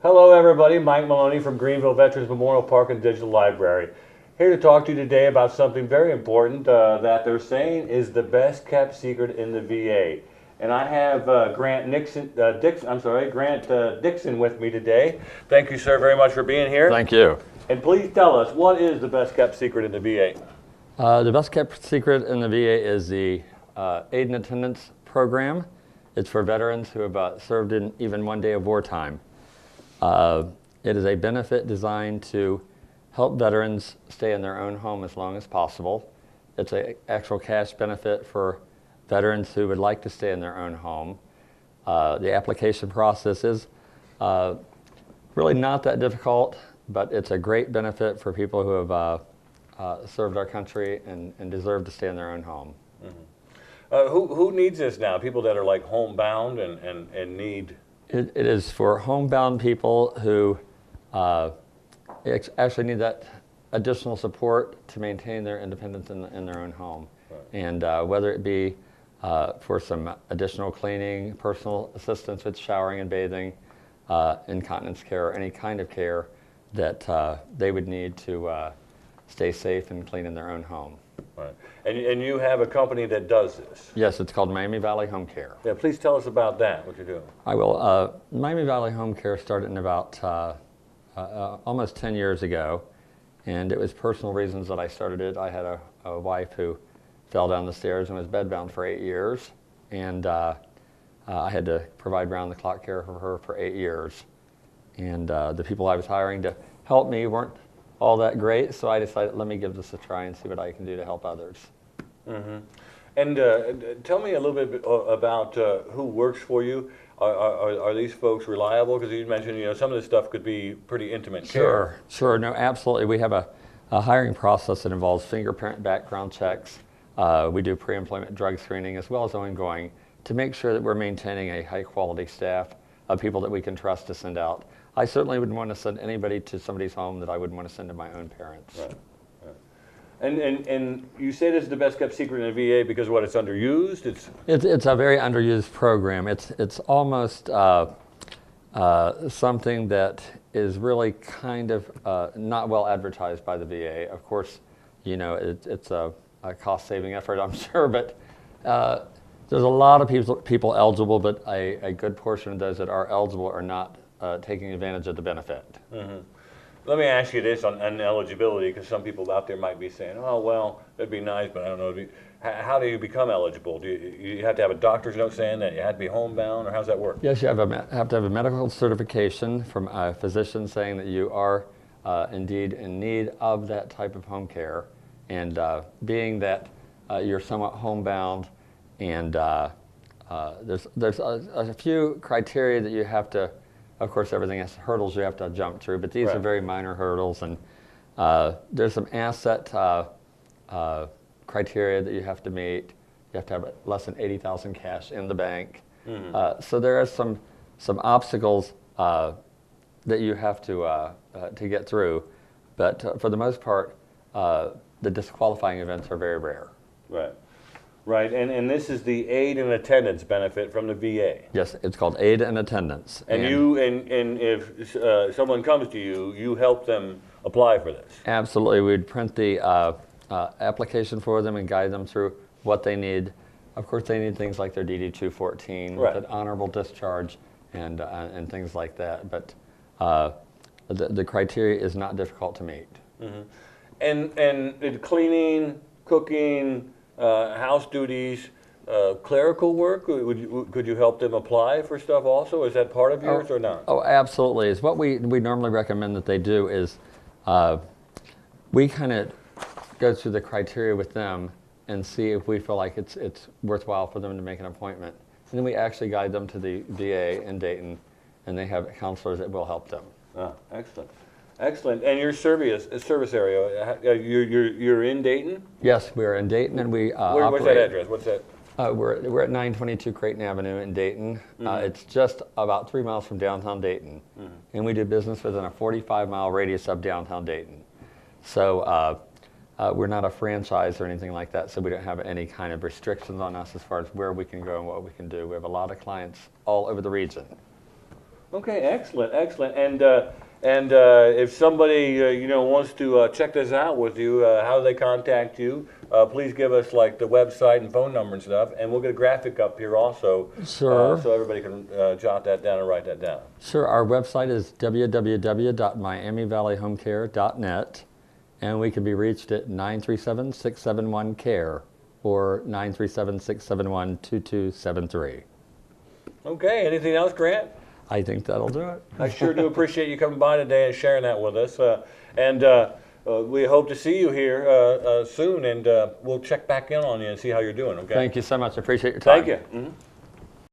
Hello everybody, Mike Maloney from Greenville Veterans Memorial Park and Digital Library. Here to talk to you today about something very important that they're saying is the best kept secret in the VA. And I have Grant Dixon with me today. Thank you, sir, very much for being here. Thank you. And please tell us, what is the best kept secret in the VA? The best kept secret in the VA is the Aid and Attendance Program. It's for veterans who have served in even one day of wartime. It is a benefit designed to help veterans stay in their own home as long as possible. It's an actual cash benefit for veterans who would like to stay in their own home. The application process is really not that difficult, but it's a great benefit for people who have served our country and deserve to stay in their own home. Mm-hmm. Who needs this now? People that are like homebound and need... It is for homebound people who actually need that additional support to maintain their independence in their own home. Right. And whether it be for some additional cleaning, personal assistance with showering and bathing, incontinence care, or any kind of care that they would need to stay safe and clean in their own home. Right. And you have a company that does this? Yes, it's called Miami Valley Home Care. Yeah, please tell us about that, what you're doing. I will. Miami Valley Home Care started in about almost 10 years ago, and it was personal reasons that I started it. I had a wife who fell down the stairs and was bedbound for 8 years, and I had to provide round-the-clock care for her for 8 years. And the people I was hiring to help me weren't all that great, so I decided, let me give this a try and see what I can do to help others. Mm-hmm. And tell me a little bit about who works for you. Are these folks reliable? Because you mentioned, some of this stuff could be pretty intimate care. Sure, no, absolutely. We have a hiring process that involves fingerprint background checks. We do pre-employment drug screening as well as ongoing to make sure that we're maintaining a high-quality staff of people that we can trust to send out. I certainly wouldn't want to send anybody to somebody's home that I wouldn't want to send to my own parents. Right. Right. And you say this is the best kept secret in the VA because what, it's underused? It's a very underused program. It's almost something that is really kind of not well advertised by the VA. Of course, it's a cost-saving effort, I'm sure, but there's a lot of people eligible, but a good portion of those that are eligible are not taking advantage of the benefit. Mm-hmm. Let me ask you this on eligibility, because some people out there might be saying, oh, well, that'd be nice, but I don't know. How do you become eligible? Do you have to have a doctor's note saying that you have to be homebound, or how's that work? Yes, you have to have a medical certification from a physician saying that you are indeed in need of that type of home care. And being that you're somewhat homebound, and there's a few criteria that you have to. Of course, everything has hurdles you have to jump through, but these right. are very minor hurdles, and there's some asset criteria that you have to meet. You have to have less than $80,000 cash in the bank. Mm-hmm. So there are some obstacles that you have to get through, but for the most part, the disqualifying events are very rare. Right. Right, and this is the aid and attendance benefit from the VA. Yes, it's called aid and attendance. And if someone comes to you, you help them apply for this. Absolutely, we'd print the application for them and guide them through what they need. Of course, they need things like their DD-214, right. with an honorable discharge, and things like that. But the criteria is not difficult to meet. Mm-hmm. And cleaning, cooking. House duties, clerical work, could you help them apply for stuff also? Is that part of yours or not? Oh, absolutely. It's what we normally recommend that they do is we kind of go through the criteria with them and see if we feel like it's worthwhile for them to make an appointment. And then we actually guide them to the VA in Dayton, and they have counselors that will help them. Ah, excellent. Excellent. And your service area, you're in Dayton? Yes, we're in Dayton, and we What's that address? What's that? We're at 922 Creighton Avenue in Dayton. Mm-hmm. It's just about 3 miles from downtown Dayton, mm-hmm. and we do business within a 45-mile radius of downtown Dayton. So we're not a franchise or anything like that, so we don't have any kind of restrictions on us as far as where we can go and what we can do. We have a lot of clients all over the region. Okay, excellent, excellent. And if somebody wants to check this out with you, how do they contact you? Please give us like the website and phone number and stuff, and we'll get a graphic up here also, Sure. so everybody can jot that down and write that down. Sure. Our website is www.miamivalleyhomecare.net, and we can be reached at 937-671-CARE or 937-671-2273. Okay. Anything else, Grant? I think that'll do it. I sure do appreciate you coming by today and sharing that with us. We hope to see you here soon, and we'll check back in on you and see how you're doing, okay? Thank you so much. I appreciate your time. Thank you.